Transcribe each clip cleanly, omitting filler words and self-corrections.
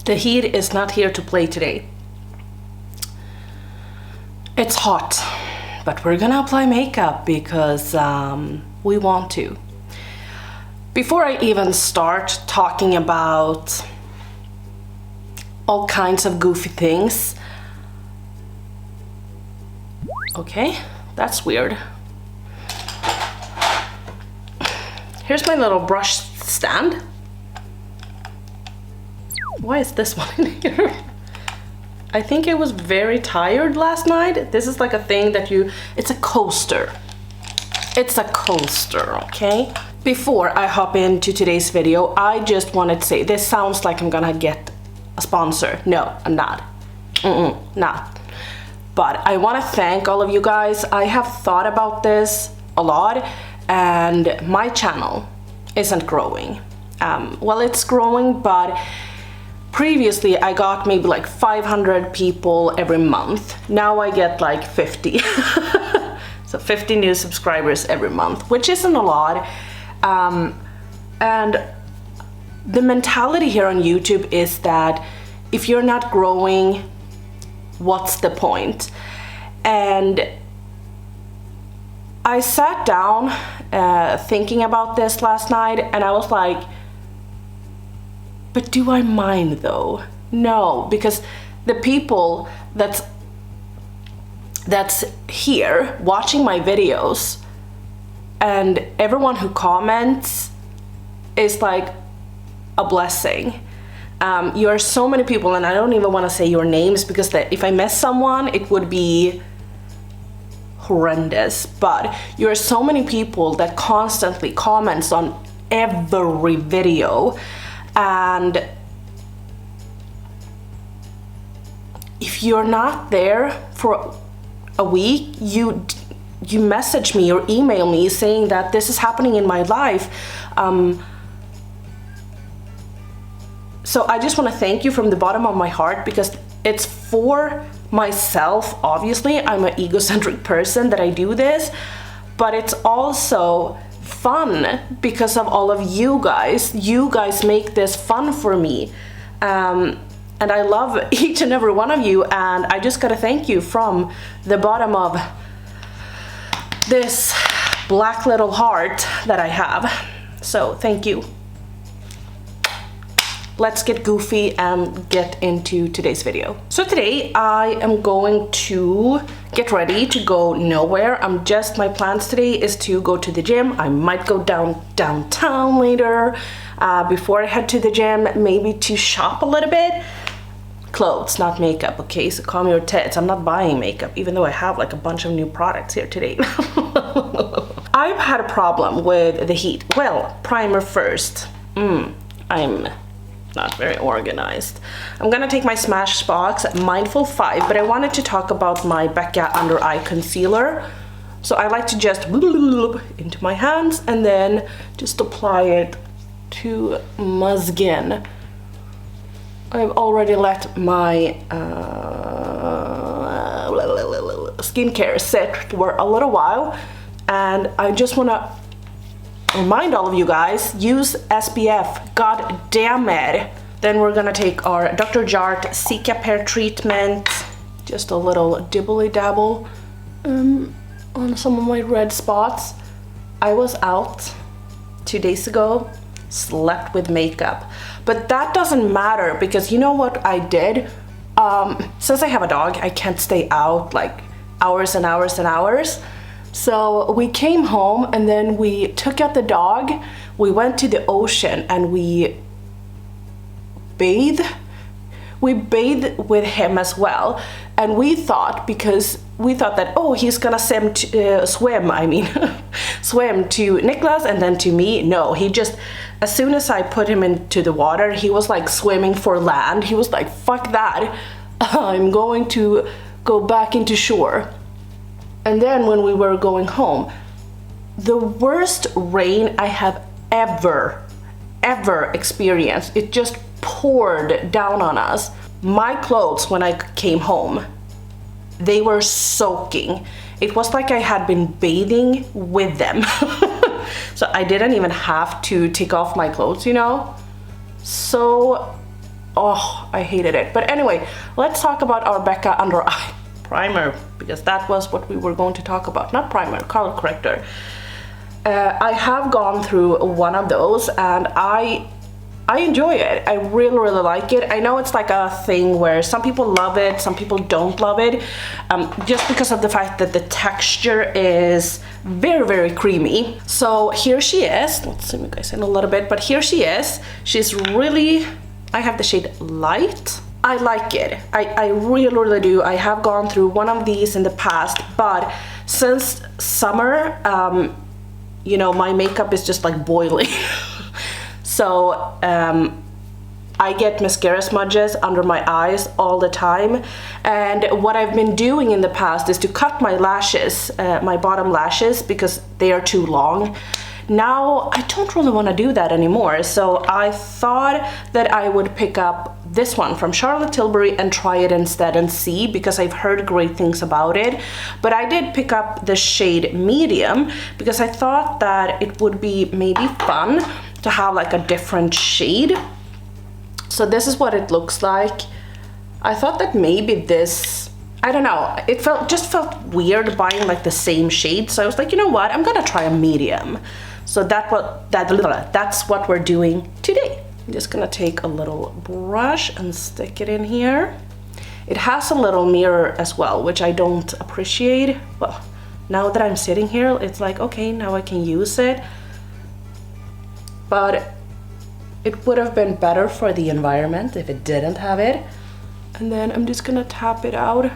The heat is not here to play today. It's hot, but we're gonna apply makeup because we want to. Before I even start talking about all kinds of goofy things. Okay, that's weird. Here's my little brush stand. Why is this one in here? I think I was very tired last night. This is like a thing that it's a coaster. It's a coaster, okay? Before I hop into today's video, I just wanted to say, this sounds like I'm gonna get a sponsor. No, I'm not. Not. But I wanna thank all of you guys. I have thought about this a lot, and my channel isn't growing. Well, it's growing, but previously I got maybe like 500 people every month. Now I get like 50. So 50 new subscribers every month, which isn't a lot. And the mentality here on YouTube is that if you're not growing, what's the point? And I sat down thinking about this last night, and I was like, but do I mind though? No, because the people that's here watching my videos and everyone who comments is like a blessing. You are so many people, and I don't even want to say your names because if I miss someone, it would be horrendous. But you are so many people that constantly comments on every video. And if you're not there for a week, you message me or email me saying that this is happening in my life. So I just want to thank you from the bottom of my heart, because it's for myself. Obviously, I'm an egocentric person that I do this, but it's also fun because of all of you guys. You guys make this fun for me, and I love each and every one of you, and I just gotta thank you from the bottom of this black little heart that I have. So thank you. Let's get goofy and get into today's video. So today I am going to get ready to go nowhere. My plans today is to go to the gym. I might go downtown later before I head to the gym, maybe to shop a little bit. Clothes, not makeup, okay? So calm your tits. I'm not buying makeup, even though I have like a bunch of new products here today. I've had a problem with the heat. Well, primer first. I'm not very organized. I'm gonna take my Smashbox Mindful 5, but I wanted to talk about my Becca Under Eye Concealer. So I like to just into my hands and then just apply it to my skin. I've already let my skincare sit for a little while, and I just wanna remind all of you guys, use SPF, god damn it. Then we're gonna take our Dr. Jart Cicapair treatment, just a little dibbly dabble on some of my red spots. I was out 2 days ago, slept with makeup, but that doesn't matter because you know what I did? Since I have a dog, I can't stay out like hours and hours and hours. So we came home and then we took out the dog, we went to the ocean and we bathed with him as well. And we thought that, oh, he's gonna swim to Nicholas and then to me. No, he just, as soon as I put him into the water, he was like swimming for land. He was like, fuck that, I'm going to go back into shore. And then when we were going home, the worst rain I have ever experienced, it just poured down on us. My clothes, when I came home, they were soaking. It was like I had been bathing with them. So I didn't even have to take off my clothes, you know? So oh, I hated it. But anyway, let's talk about our Becca under eye primer, because that was what we were going to talk about. Not primer, color corrector. I have gone through one of those and I enjoy it. I really like it. I know it's like a thing where some people love it, some people don't love it, just because of the fact that the texture is very creamy. So here she is. Let's zoom you guys in a little bit, but here she is. She's really, I have the shade Light. I like it. I really do. I have gone through one of these in the past, but since summer, you know, my makeup is just like boiling. So I get mascara smudges under my eyes all the time, and what I've been doing in the past is to cut my lashes, my bottom lashes, because they are too long. Now I don't really want to do that anymore, so I thought that I would pick up this one from Charlotte Tilbury and try it instead and see, because I've heard great things about it. But I did pick up the shade Medium because I thought that it would be maybe fun to have like a different shade. So this is what it looks like. I thought that maybe this, I don't know, it just felt weird buying like the same shade, so I was like, you know what, I'm gonna try a medium. So that's what we're doing today. I'm just gonna take a little brush and stick it in here. It has a little mirror as well, which I don't appreciate. Well, now that I'm sitting here, it's like, okay, now I can use it. But it would have been better for the environment if it didn't have it. And then I'm just gonna tap it out.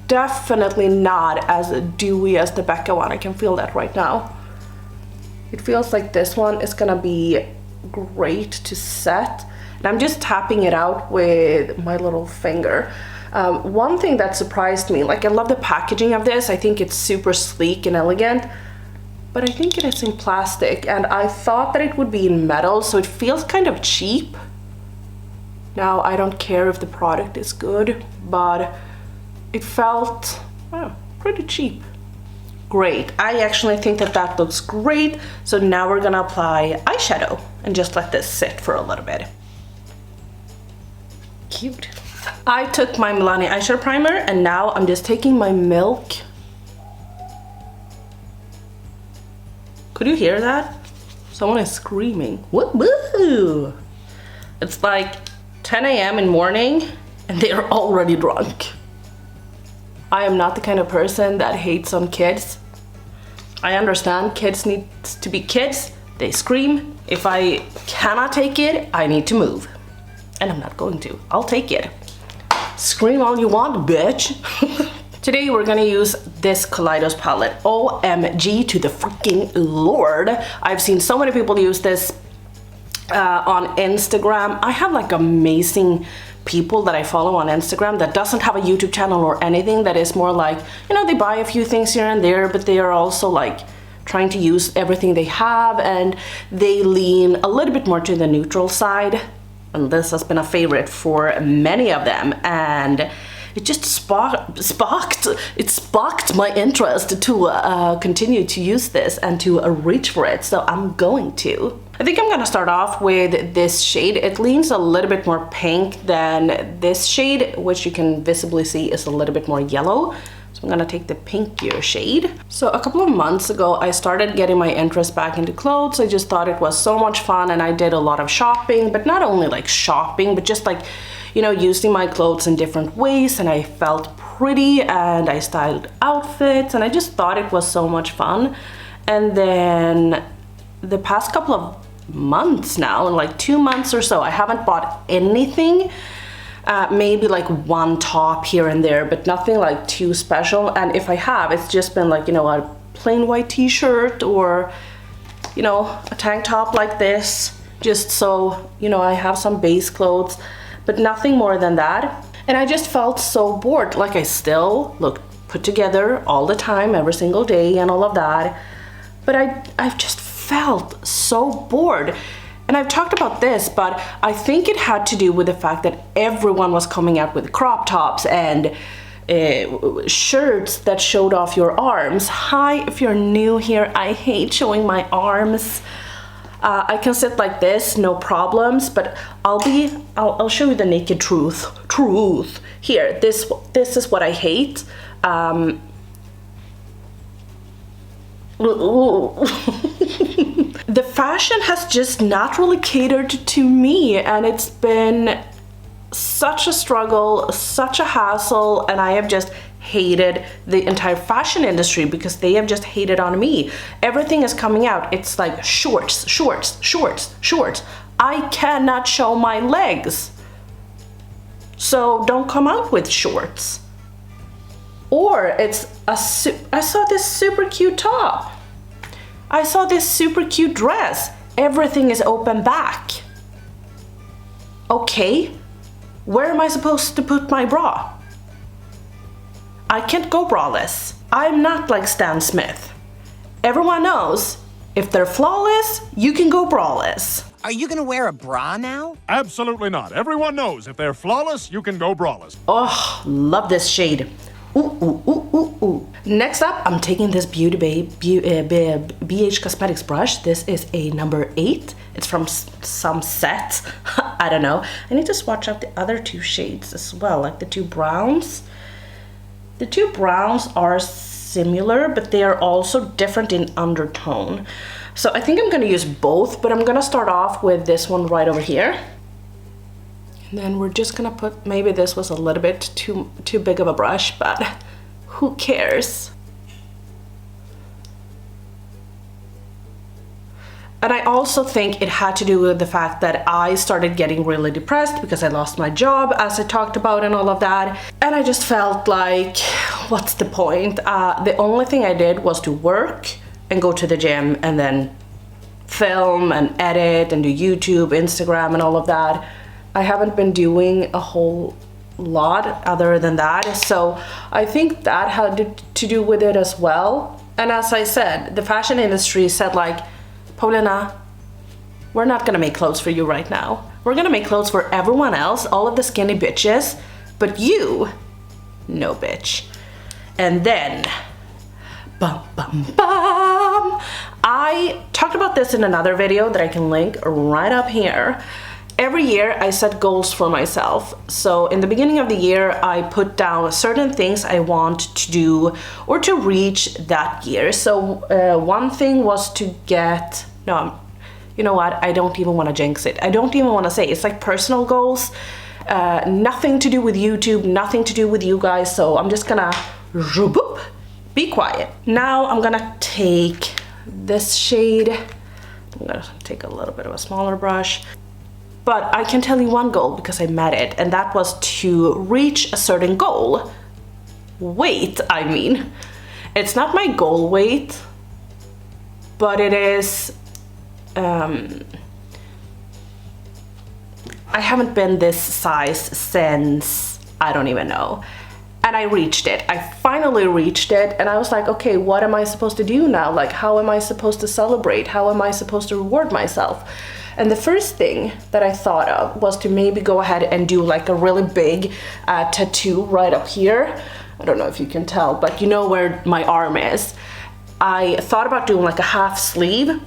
Definitely not as dewy as the Becca one. I can feel that right now. It feels like this one is gonna be great to set. And I'm just tapping it out with my little finger. One thing that surprised me, like I love the packaging of this. I think it's super sleek and elegant, but I think it is in plastic, and I thought that it would be in metal, so it feels kind of cheap. Now, I don't care if the product is good, but it felt pretty cheap. Great. I actually think that that looks great. So now we're gonna apply eyeshadow and just let this sit for a little bit. Cute. I took my Milani eyeshadow primer and now I'm just taking my Milk. Could you hear that? Someone is screaming. Woo-woo! It's like 10 a.m. in morning and they are already drunk. I am not the kind of person that hates on kids. I understand kids need to be kids. They scream. If I cannot take it, I need to move. And I'm not going to. I'll take it. Scream all you want, bitch. Today we're gonna use this Kaleidos palette. OMG to the freaking Lord. I've seen so many people use this on Instagram. I have like amazing people that I follow on Instagram that doesn't have a YouTube channel or anything, that is more like, you know, they buy a few things here and there, but they are also like trying to use everything they have, and they lean a little bit more to the neutral side. And this has been a favorite for many of them, and it just sparked my interest to continue to use this and to reach for it, so I'm going to. I think I'm gonna start off with this shade. It leans a little bit more pink than this shade, which you can visibly see is a little bit more yellow. So I'm gonna take the pinkier shade. So a couple of months ago, I started getting my interest back into clothes. I just thought it was so much fun, and I did a lot of shopping, but not only like shopping, but just like, you know, using my clothes in different ways, and I felt pretty and I styled outfits, and I just thought it was so much fun. And then the past couple of months now, in like 2 months or so, I haven't bought anything. Maybe like one top here and there, but nothing like too special. And if I have, it's just been like, you know, a plain white t-shirt or, you know, a tank top like this, just so, you know, I have some base clothes, but nothing more than that. And I just felt so bored. Like I still look put together all the time, every single day and all of that, but I've just felt so bored. And I've talked about this, but I think it had to do with the fact that everyone was coming out with crop tops and shirts that showed off your arms. Hi, if you're new here, I hate showing my arms. I can sit like this, no problems, but I'll show you the naked truth. Here, this is what I hate. The fashion has just not really catered to me, and it's been such a struggle, such a hassle, and I have just hated the entire fashion industry because they have just hated on me. Everything is coming out. It's like shorts. I cannot show my legs. So don't come out with shorts. Or it's I saw this super cute top. I saw this super cute dress. Everything is open back. Okay, where am I supposed to put my bra? I can't go braless. I'm not like Stan Smith. Everyone knows if they're flawless, you can go braless. Are you gonna wear a bra now? Absolutely not. Everyone knows if they're flawless, you can go braless. Oh, love this shade. Ooh. Next up, I'm taking this Beauty Babe BH Cosmetics brush. This is a number 8. It's from some set. I don't know. I need to swatch out the other 2 shades as well, like the 2 browns. The 2 browns are similar, but they are also different in undertone. So I think I'm gonna use both, but I'm gonna start off with this one right over here. And then we're just gonna put, maybe this was a little bit too big of a brush, but who cares? And I also think it had to do with the fact that I started getting really depressed because I lost my job, as I talked about, and all of that. And I just felt like, what's the point? The only thing I did was to work and go to the gym and then film and edit and do YouTube, Instagram, and all of that. I haven't been doing a whole lot other than that. So I think that had to do with it as well. And as I said, the fashion industry said like, Paulina, we're not gonna make clothes for you right now. We're gonna make clothes for everyone else, all of the skinny bitches, but you, no bitch. And then, bum. I talked about this in another video that I can link right up here. Every year I set goals for myself. So in the beginning of the year, I put down certain things I want to do or to reach that year. So one thing was to get, no, you know what? I don't even want to jinx it. I don't even want to say it's like personal goals. Nothing to do with YouTube, nothing to do with you guys. So I'm just gonna be quiet. Now I'm gonna take this shade. I'm gonna take a little bit of a smaller brush. But I can tell you one goal because I met it, and that was to reach a certain goal. Weight, I mean. It's not my goal weight, but it is, I haven't been this size since, I don't even know. And I reached it. I finally reached it, and I was like, okay, what am I supposed to do now? Like, how am I supposed to celebrate? How am I supposed to reward myself? And the first thing that I thought of was to maybe go ahead and do like a really big tattoo right up here. I don't know if you can tell, but you know where my arm is. I thought about doing like a half sleeve,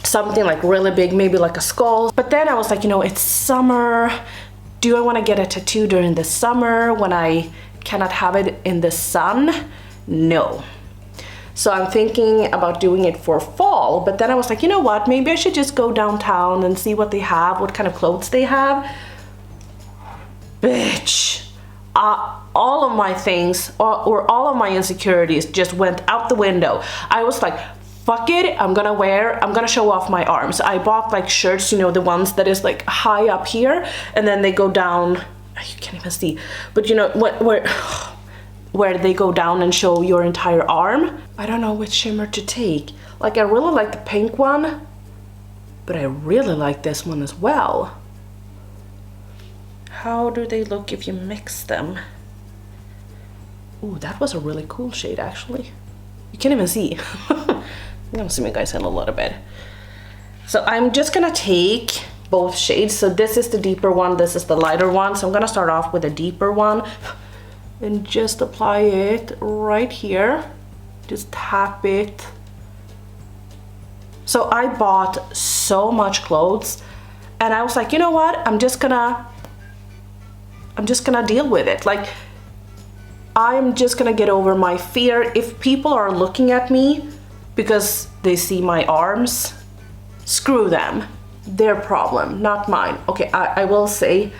something like really big, maybe like a skull. But then I was like, you know, it's summer. Do I want to get a tattoo during the summer when I cannot have it in the sun? No. So I'm thinking about doing it for fall, but then I was like, you know what, maybe I should just go downtown and see what they have, what kind of clothes they have. Bitch, all of my things, or all of my insecurities just went out the window. I was like, fuck it, I'm gonna show off my arms. I bought like shirts, you know, the ones that is like high up here, and then they go down, you can't even see, but you know, where they go down and show your entire arm. I don't know which shimmer to take. Like, I really like the pink one, but I really like this one as well. How do they look if you mix them? Ooh, that was a really cool shade, actually. You can't even see. I'm gonna zoom you guys in a little bit. So I'm just gonna take both shades. So this is the deeper one, this is the lighter one. So I'm gonna start off with a deeper one and just apply it right here. Just tap it So I bought so much clothes and I was like, you know what? I'm just gonna deal with it. Like, I'm just gonna get over my fear. If people are looking at me because they see my arms, screw them. Their problem, not mine. Okay, I will say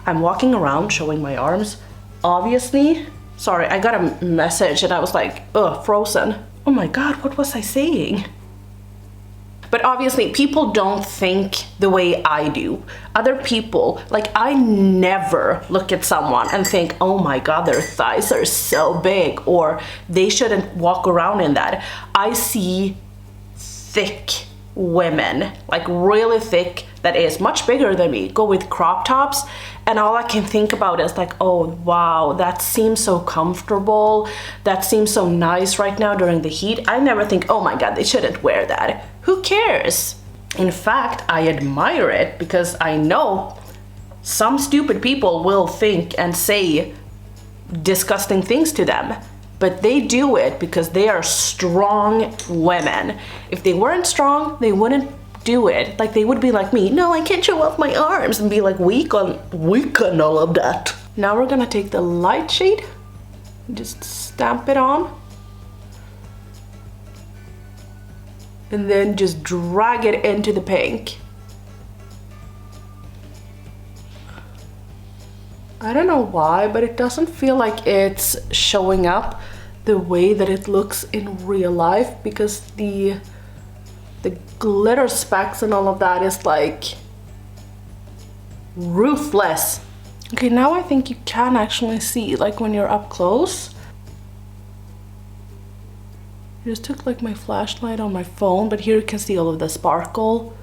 I'm walking around showing my arms. Obviously, sorry, I got a message and I was like, ugh, frozen. Oh my God, what was I saying? But obviously people don't think the way I do. Other people, like, I never look at someone and think, oh my God, their thighs are so big, or they shouldn't walk around in that. I see thick women, like really thick, that is much bigger than me, go with crop tops, and all I can think about is like, oh wow, that seems so comfortable, that seems so nice right now during the heat. I never think, oh my God, they shouldn't wear that. Who cares? In fact, I admire it because I know some stupid people will think and say disgusting things to them, but they do it because they are strong women. If they weren't strong, they wouldn't do it. Like, they would be like me, no, I can't show off my arms, and be like weak on all of that. Now we're gonna take the light shade and just stamp it on. And then just drag it into the pink. I don't know why, but it doesn't feel like it's showing up the way that it looks in real life, because the glitter specks and all of that is like ruthless. Okay, now I think you can actually see, like, when you're up close. I just took like my flashlight on my phone, but here you can see all of the sparkle.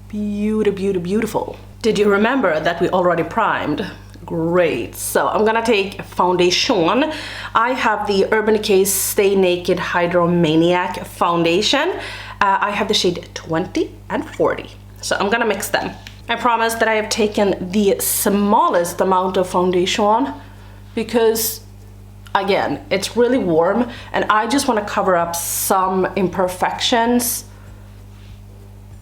Beautiful. Did you remember that we already primed? Great. So I'm gonna take foundation. I have the Urban Decay Stay Naked Hydromaniac foundation. I have the shade 20 and 40. So I'm gonna mix them. I promise that I have taken the smallest amount of foundation because, again, it's really warm and I just want to cover up some imperfections,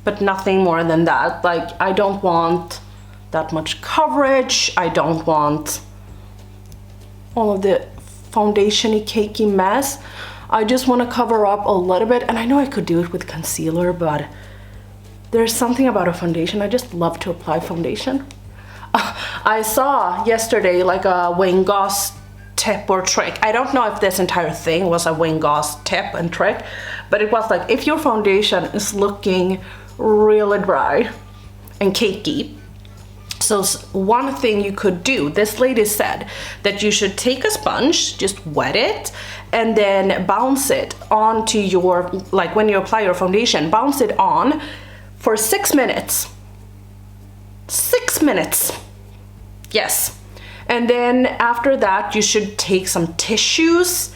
but nothing more than that. Like, I don't want that much coverage. I don't want all of the foundation-y cakey mess. I just want to cover up a little bit, and I know I could do it with concealer, but there's something about a foundation. I just love to apply foundation. I saw yesterday like a Wayne Goss tip or trick. I don't know if this entire thing was a Wayne Goss tip and trick, but it was like, if your foundation is looking really dry and cakey, so one thing you could do, this lady said that you should take a sponge, just wet it, and then bounce it onto your, like when you apply your foundation, bounce it on for 6 minutes. 6 minutes. Yes. And then after that, you should take some tissues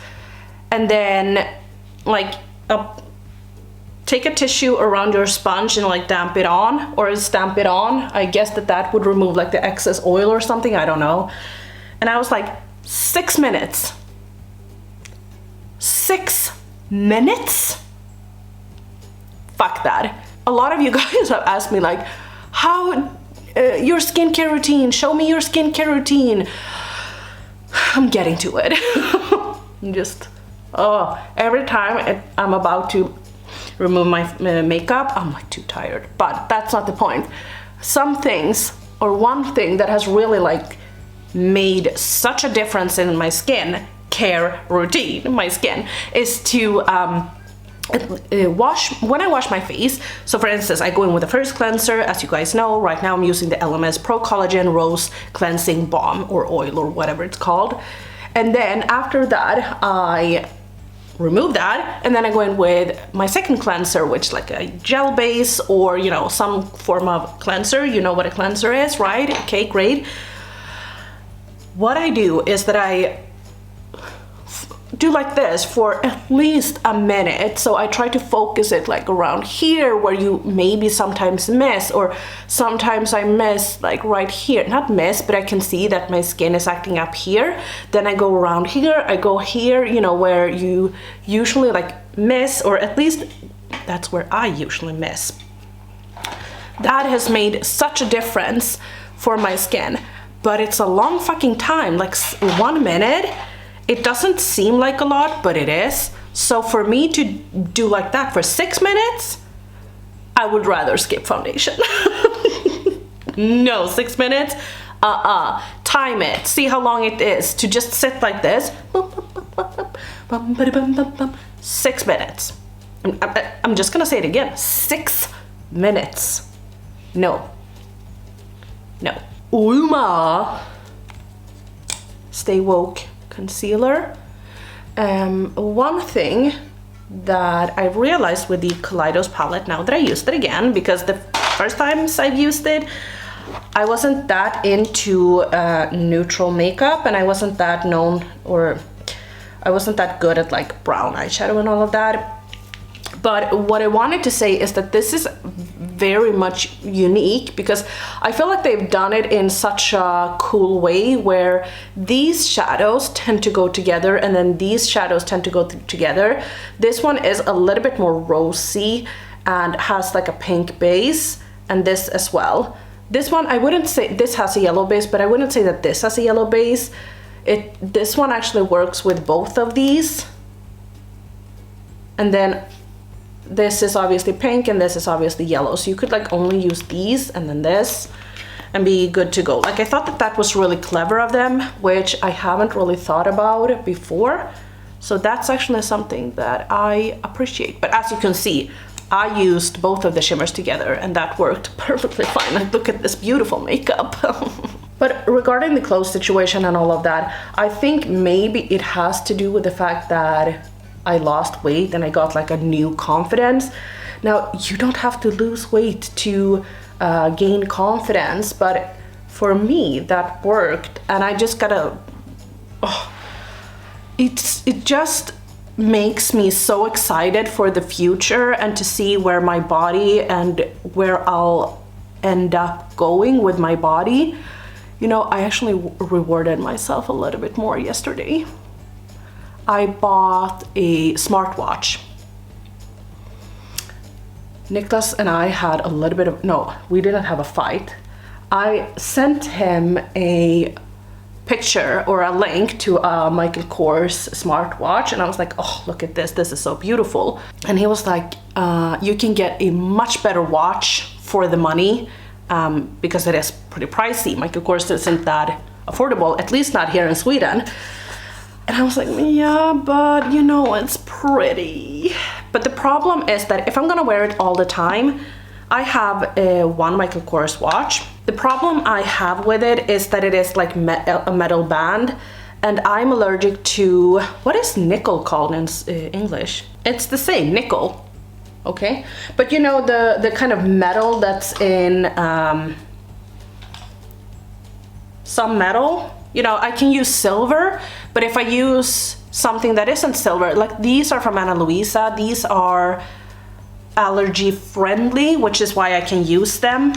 and then like take a tissue around your sponge and like damp it on, or stamp it on. I guess that would remove like the excess oil or something, I don't know. And I was like, 6 minutes. 6 minutes? Fuck that. A lot of you guys have asked me like, how, your skincare routine, show me your skincare routine. I'm getting to it. I'm just, oh, every time I'm about to remove my makeup, I'm like too tired, but that's not the point. Some things, or one thing that has really like made such a difference in my skin care routine, my skin, is to when I wash my face. So for instance, I go in with the first cleanser. As you guys know, right now I'm using the LMS Pro Collagen Rose Cleansing Balm or oil or whatever it's called. And then after that, I remove that, and then I go in with my second cleanser, which is like a gel base or, you know, some form of cleanser. You know what a cleanser is, right? Okay, great. What I do is that I do like this for at least a minute. So I try to focus it like around here where you maybe sometimes miss, or sometimes I miss like right here. Not miss, but I can see that my skin is acting up here. Then I go around here, I go here, you know, where you usually like miss, or at least that's where I usually miss. That has made such a difference for my skin, but it's a long fucking time, like 1 minute. It doesn't seem like a lot, but it is. So for me to do like that for 6 minutes, I would rather skip foundation. No, 6 minutes? Time it. See how long it is to just sit like this. 6 minutes. I'm just gonna say it again. 6 minutes. No. No. Ulma. Stay Woke concealer. One thing that I realized with the Kaleidos palette, now that I used it again, because the first times I've used it, I wasn't that into neutral makeup, and I wasn't that known, or I wasn't that good at like brown eyeshadow and all of that. But what I wanted to say is that this is very much unique, because I feel like they've done it in such a cool way where these shadows tend to go together and then these shadows tend to go together. This one is a little bit more rosy and has like a pink base, and this as well. This one, I wouldn't say this has a yellow base, but I wouldn't say that this has a yellow base. This one actually works with both of these. And then this is obviously pink and this is obviously yellow. So you could like only use these and then this and be good to go. Like I thought that that was really clever of them, which I haven't really thought about before. So that's actually something that I appreciate. But as you can see, I used both of the shimmers together and that worked perfectly fine. Like, look at this beautiful makeup. But regarding the clothes situation and all of that, I think maybe it has to do with the fact that I lost weight and I got like a new confidence. Now, you don't have to lose weight to gain confidence, but for me that worked, and I just gotta, it just makes me so excited for the future and to see where my body and where I'll end up going with my body. You know, I actually rewarded myself a little bit more yesterday. I bought a smartwatch. Niklas and I had a little bit of, no, we didn't have a fight. I sent him a picture or a link to a Michael Kors smartwatch, and I was like, oh, look at this is so beautiful. And he was like, you can get a much better watch for the money, because it is pretty pricey. Michael Kors isn't that affordable, at least not here in Sweden. And I was like, yeah, but you know, it's pretty. But the problem is that if I'm gonna wear it all the time, I have one Michael Kors watch. The problem I have with it is that it is like a metal band, and I'm allergic to, what is nickel called in English? It's the same, nickel, okay? But you know, the kind of metal that's in some metal, you know, I can use silver, but if I use something that isn't silver, like these are from Ana Luisa, these are allergy friendly, which is why I can use them.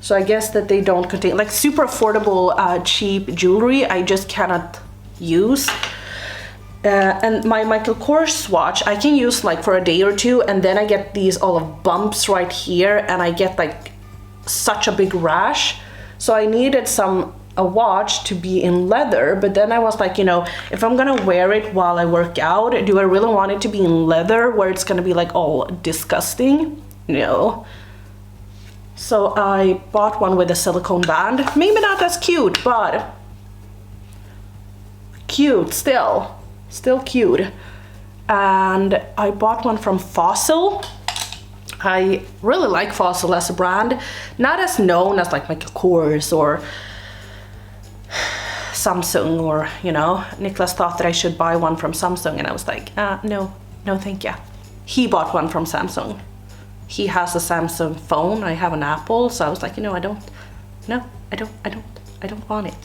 So I guess that they don't contain, like super affordable, cheap jewelry, I just cannot use. And my Michael Kors watch, I can use like for a day or two, and then I get these all of bumps right here, and I get like such a big rash. So I needed a watch to be in leather, but then I was like, you know, if I'm gonna wear it while I work out, do I really want it to be in leather where it's gonna be like all disgusting? No. So I bought one with a silicone band. Maybe not as cute, but cute still. Still cute. And I bought one from Fossil. I really like Fossil as a brand. Not as known as like Michael Kors or Samsung, or you know, Niklas thought that I should buy one from Samsung, and I was like, no thank you. He bought one from Samsung. He has a Samsung phone, I have an Apple, so I was like, you know, I don't want it.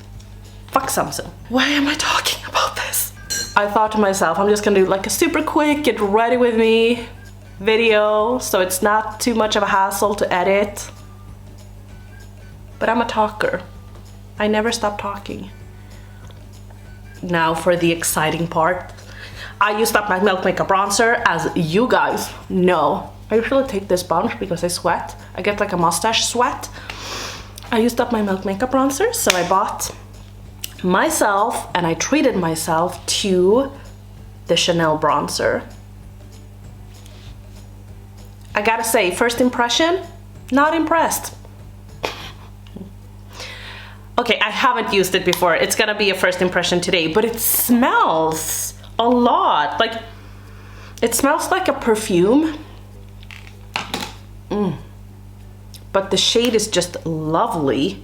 Fuck Samsung. Why am I talking about this? I thought to myself, I'm just gonna do like a super quick get ready with me video, so it's not too much of a hassle to edit. But I'm a talker. I never stop talking. Now for the exciting part. I used up my Milk Makeup bronzer, as you guys know. I usually take this bunch because I sweat. I get like a mustache sweat. I used up my Milk Makeup bronzer, so I bought myself and I treated myself to the Chanel bronzer. I gotta say, first impression, not impressed. Okay, I haven't used it before. It's gonna be a first impression today, but it smells a lot. Like, it smells like a perfume. But the shade is just lovely.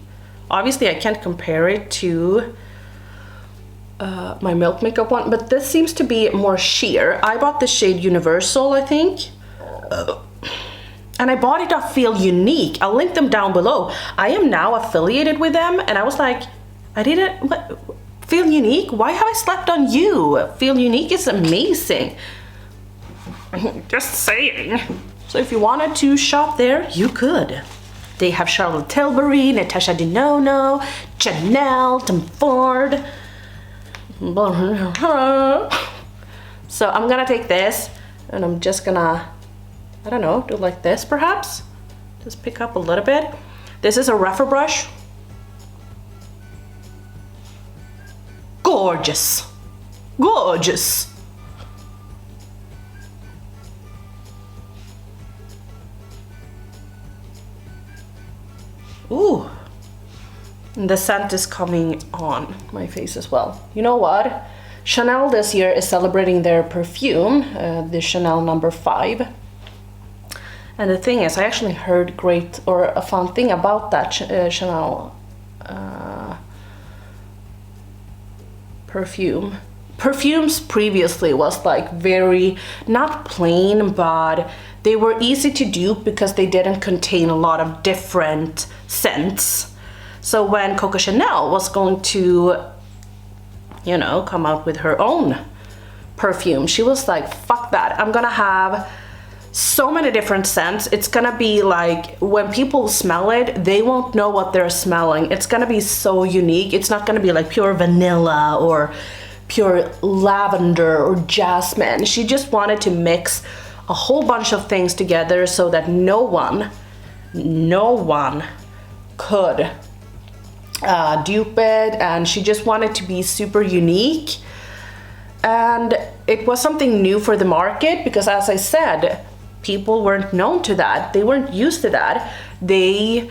Obviously, I can't compare it to my Milk Makeup one, but this seems to be more sheer. I bought the shade Universal, I think. And I bought it off Feel Unique. I'll link them down below. I am now affiliated with them, and I was like, what? Feel Unique? Why have I slept on you? Feel Unique is amazing. Just saying. So if you wanted to shop there, you could. They have Charlotte Tilbury, Natasha Denona, Chanel, Tom Ford. So I'm gonna take this and I'm just gonna, I don't know, do like this perhaps. Just pick up a little bit. This is a rougher brush. Gorgeous. Gorgeous. Ooh, and the scent is coming on my face as well. You know what? Chanel this year is celebrating their perfume, the Chanel No. 5. And the thing is, I actually heard a fun thing about that Chanel perfume. Perfumes previously was like very, not plain, but they were easy to dupe because they didn't contain a lot of different scents. So when Coco Chanel was going to, you know, come out with her own perfume, she was like, fuck that, I'm gonna have so many different scents. It's gonna be like, when people smell it, they won't know what they're smelling. It's gonna be so unique. It's not gonna be like pure vanilla or pure lavender or jasmine. She just wanted to mix a whole bunch of things together so that no one could dupe it, and she just wanted to be super unique. And it was something new for the market because, as I said, people weren't known to that. They weren't used to that. They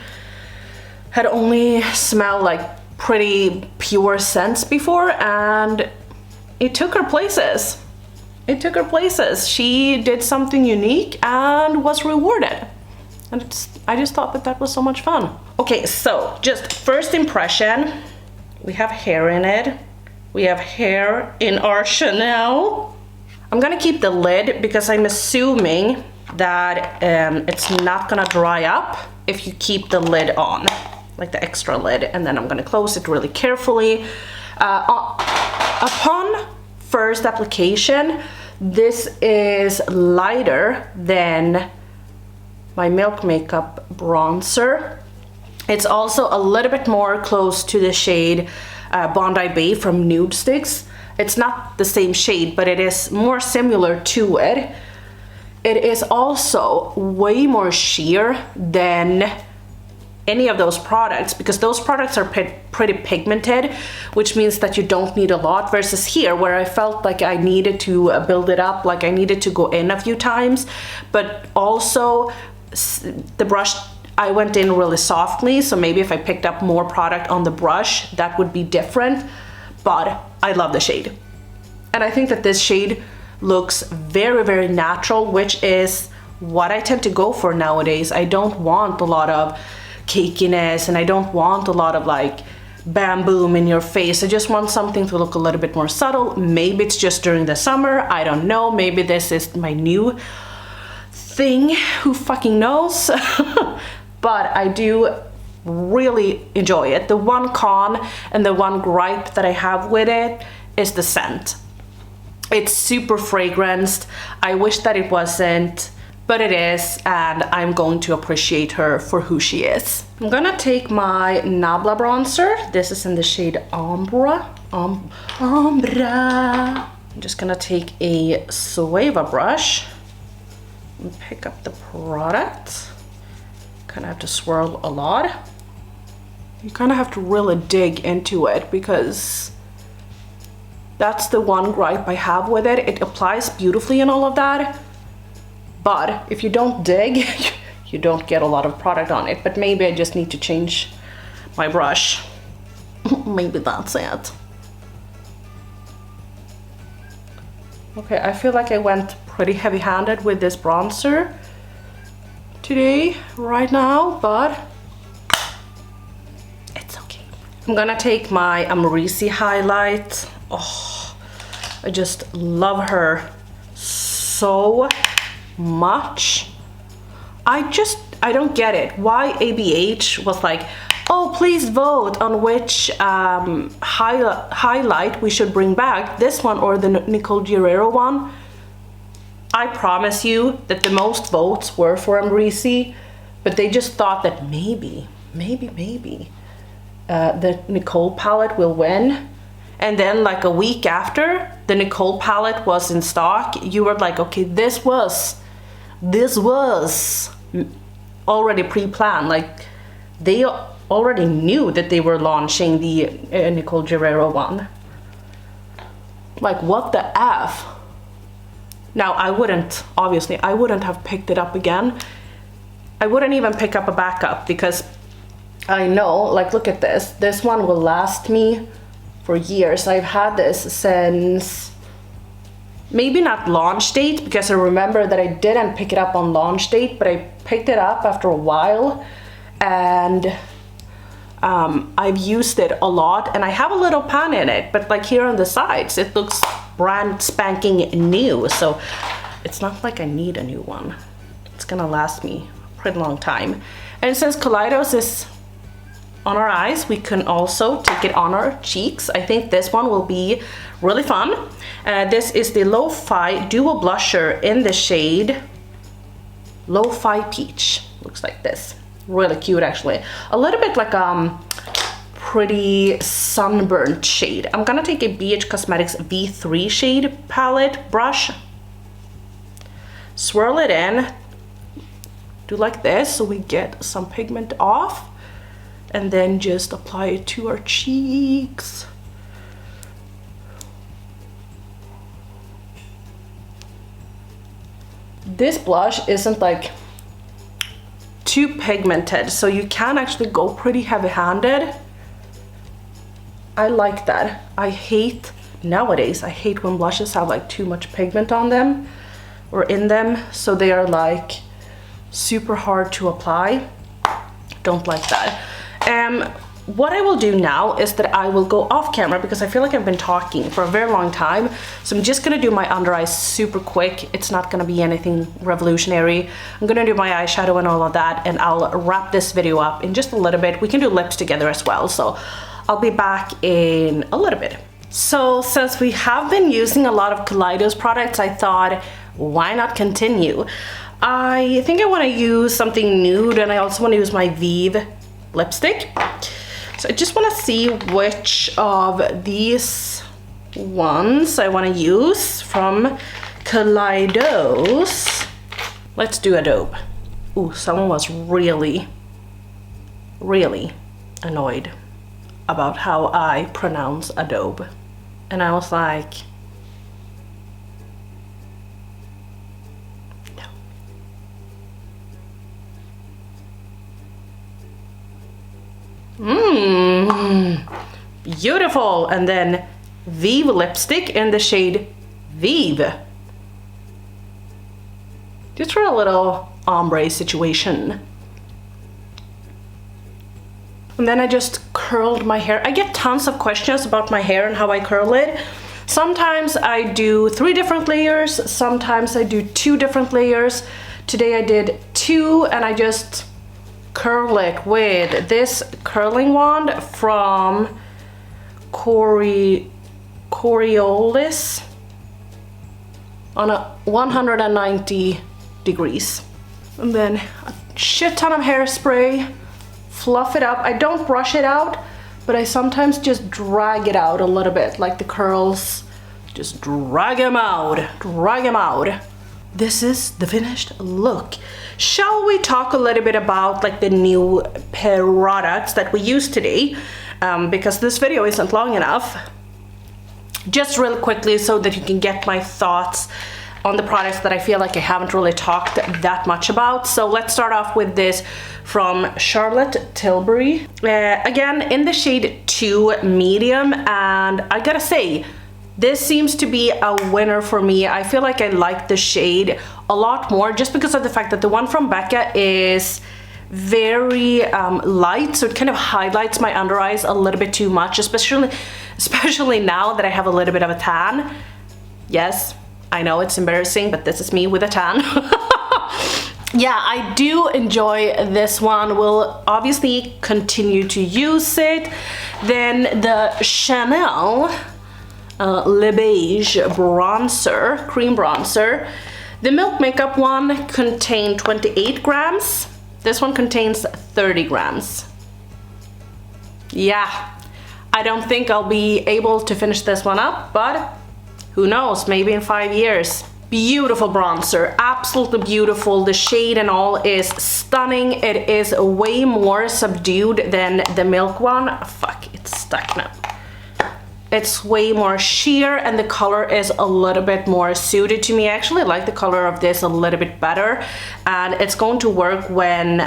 had only smelled like pretty pure scents before, and it took her places. It took her places. She did something unique and was rewarded. And I just thought that was so much fun. Okay, so just first impression. We have hair in it. We have hair in our Chanel. I'm gonna keep the lid because I'm assuming that it's not gonna dry up if you keep the lid on, like the extra lid, and then I'm gonna close it really carefully. Upon first application, this is lighter than my Milk Makeup bronzer. It's also a little bit more close to the shade Bondi Bay from Nude Sticks. It's not the same shade, but it is more similar to it. It is also way more sheer than any of those products, because those products are pretty pigmented, which means that you don't need a lot, versus here where I felt like I needed to build it up, like I needed to go in a few times. But also the brush, I went in really softly, so maybe if I picked up more product on the brush, that would be different. But I love the shade, and I think that this shade looks very, very natural, which is what I tend to go for nowadays. I don't want a lot of cakiness, and I don't want a lot of like bam boom in your face. I just want something to look a little bit more subtle. Maybe it's just during the summer, I don't know. Maybe this is my new thing, who fucking knows. But I do really enjoy it. The one con and the one gripe that I have with it is the scent. It's super fragranced. I wish that it wasn't, but it is, and I'm going to appreciate her for who she is. I'm gonna take my Nabla bronzer. This is in the shade Ombre. I'm just gonna take a Sueva brush and pick up the product. Kind of have to swirl a lot. You kind of have to really dig into it because that's the one gripe I have with it. It applies beautifully and all of that, but if you don't dig, you don't get a lot of product on it. But maybe I just need to change my brush. Maybe that's it. Okay, I feel like I went pretty heavy-handed with this bronzer today, right now, but it's okay. I'm gonna take my Amrezy highlight. Oh, I just love her so much. I don't get it. Why ABH was like, oh, please vote on which highlight we should bring back, this one or the Nicole Guerrero one. I promise you that the most votes were for Amrezy, but they just thought that maybe the Nicole palette will win. And then like a week after the Nicole palette was in stock, you were like, okay, this was already pre-planned. Like they already knew that they were launching the Nicole Guerrero one. Like what the F? Now I wouldn't have picked it up again. I wouldn't even pick up a backup because I know, like look at this. This one will last me for years. I've had this since, maybe not launch date, because I remember that I didn't pick it up on launch date, but I picked it up after a while, and I've used it a lot, and I have a little pan in it, but like here on the sides it looks brand spanking new, so it's not like I need a new one. It's gonna last me a pretty long time. And since Kaleidos is on our eyes, we can also take it on our cheeks. I think this one will be really fun. This is the Lofi Duo Blusher in the shade Lofi Peach. Looks like this. Really cute actually. A little bit like pretty sunburned shade. I'm gonna take a BH Cosmetics V3 shade palette brush, swirl it in, do like this so we get some pigment off, and then just apply it to our cheeks. This blush isn't like too pigmented, so you can actually go pretty heavy-handed. I like that. Nowadays I hate when blushes have like too much pigment on them or in them, so they are like super hard to apply. Don't like that. What I will do now is that I will go off camera because I feel like I've been talking for a very long time. So I'm just gonna do my under eyes super quick. It's not gonna be anything revolutionary. I'm gonna do my eyeshadow and all of that, and I'll wrap this video up in just a little bit. We can do lips together as well. So I'll be back in a little bit. So since we have been using a lot of Kaleidos products, I thought, why not continue? I think I wanna use something nude, and I also wanna use my Vive lipstick. So I just want to see which of these ones I want to use from Kaleidos. Let's do Adobe. Ooh, someone was really annoyed about how I pronounce Adobe. And I was like, beautiful. And then Vive lipstick in the shade Vive. Just for a little ombre situation. And then I just curled my hair. I get tons of questions about my hair and how I curl it. Sometimes I do 3 different layers, sometimes I do 2 different layers. Today I did 2, and I just curl it with this curling wand from Coriolis on a 190 degrees. And then a shit ton of hairspray, fluff it up. I don't brush it out, but I sometimes just drag it out a little bit, like the curls Just drag them out, drag them out. This is the finished look. Shall we talk a little bit about like the new products that we use today? Because this video isn't long enough. Just real quickly so that you can get my thoughts on the products that I feel like I haven't really talked that much about. So let's start off with this from Charlotte Tilbury. Again, in the shade 2 medium, and I gotta say, this seems to be a winner for me. I feel like I like the shade a lot more just because of the fact that the one from Becca is very light, so it kind of highlights my under eyes a little bit too much, especially now that I have a little bit of a tan. Yes, I know it's embarrassing, but this is me with a tan. Yeah, I do enjoy this one. We'll obviously continue to use it. Then the Chanel Le Beige bronzer, cream bronzer. The Milk Makeup one contained 28 grams. This one contains 30 grams. Yeah, I don't think I'll be able to finish this one up, but who knows, maybe in 5 years. Beautiful bronzer, absolutely beautiful. The shade and all is stunning. It is way more subdued than the Milk one. Fuck, it's stuck now. It's way more sheer and the color is a little bit more suited to me. I actually like the color of this a little bit better, and it's going to work when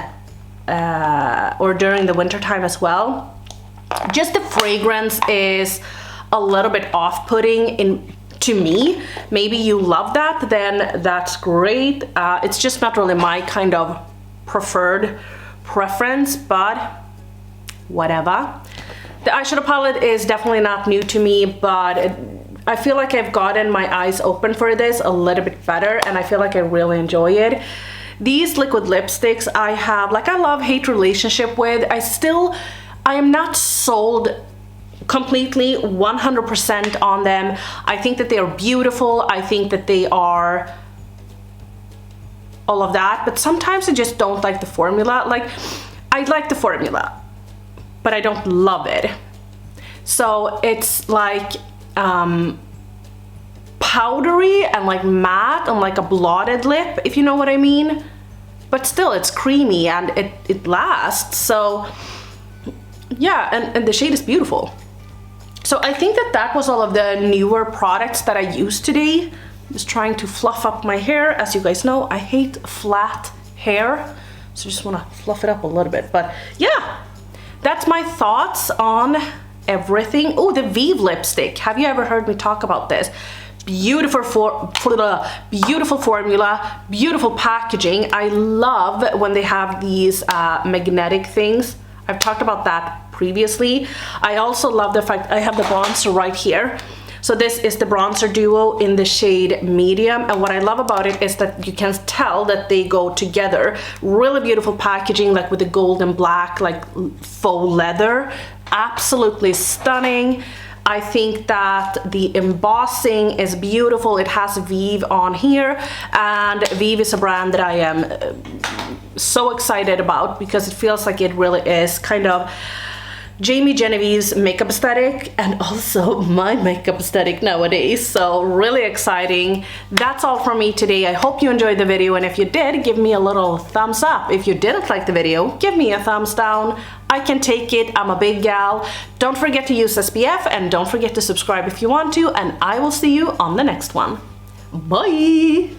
or during the winter time as well. Just the fragrance is a little bit off-putting to me. Maybe you love that, then that's great. It's just not really my kind of preference, but whatever. The eyeshadow palette is definitely not new to me, but I feel like I've gotten my eyes open for this a little bit better, and I feel like I really enjoy it. These liquid lipsticks I have like a love-hate relationship with. I am not sold completely 100% on them. I think that they are beautiful. I think that they are all of that, but sometimes I just don't like the formula. Like, I like the formula, but I don't love it. So it's like powdery and like matte and like a blotted lip, if you know what I mean. But still, it's creamy and it lasts. So yeah, and the shade is beautiful. So I think that was all of the newer products that I used today. I'm just trying to fluff up my hair. As you guys know, I hate flat hair. So I just want to fluff it up a little bit. But yeah, that's my thoughts on everything. Oh, the Vive lipstick. Have you ever heard me talk about this? Beautiful formula, beautiful packaging. I love when they have these magnetic things. I've talked about that previously. I also love the fact I have the bronzer right here. So this is the bronzer duo in the shade medium, and what I love about it is that you can tell that they go together. Really beautiful packaging, like with the gold and black, like faux leather. Absolutely stunning. I think that the embossing is beautiful. It has Vive on here, and Vive is a brand that I am so excited about because it feels like it really is kind of Jamie Genevieve's makeup aesthetic and also my makeup aesthetic nowadays. So really exciting. That's all from me today. I hope you enjoyed the video, and if you did, give me a little thumbs up. If you didn't like the video, give me a thumbs down. I can take it. I'm a big gal. Don't forget to use SPF, and don't forget to subscribe if you want to, and I will see you on the next one. Bye!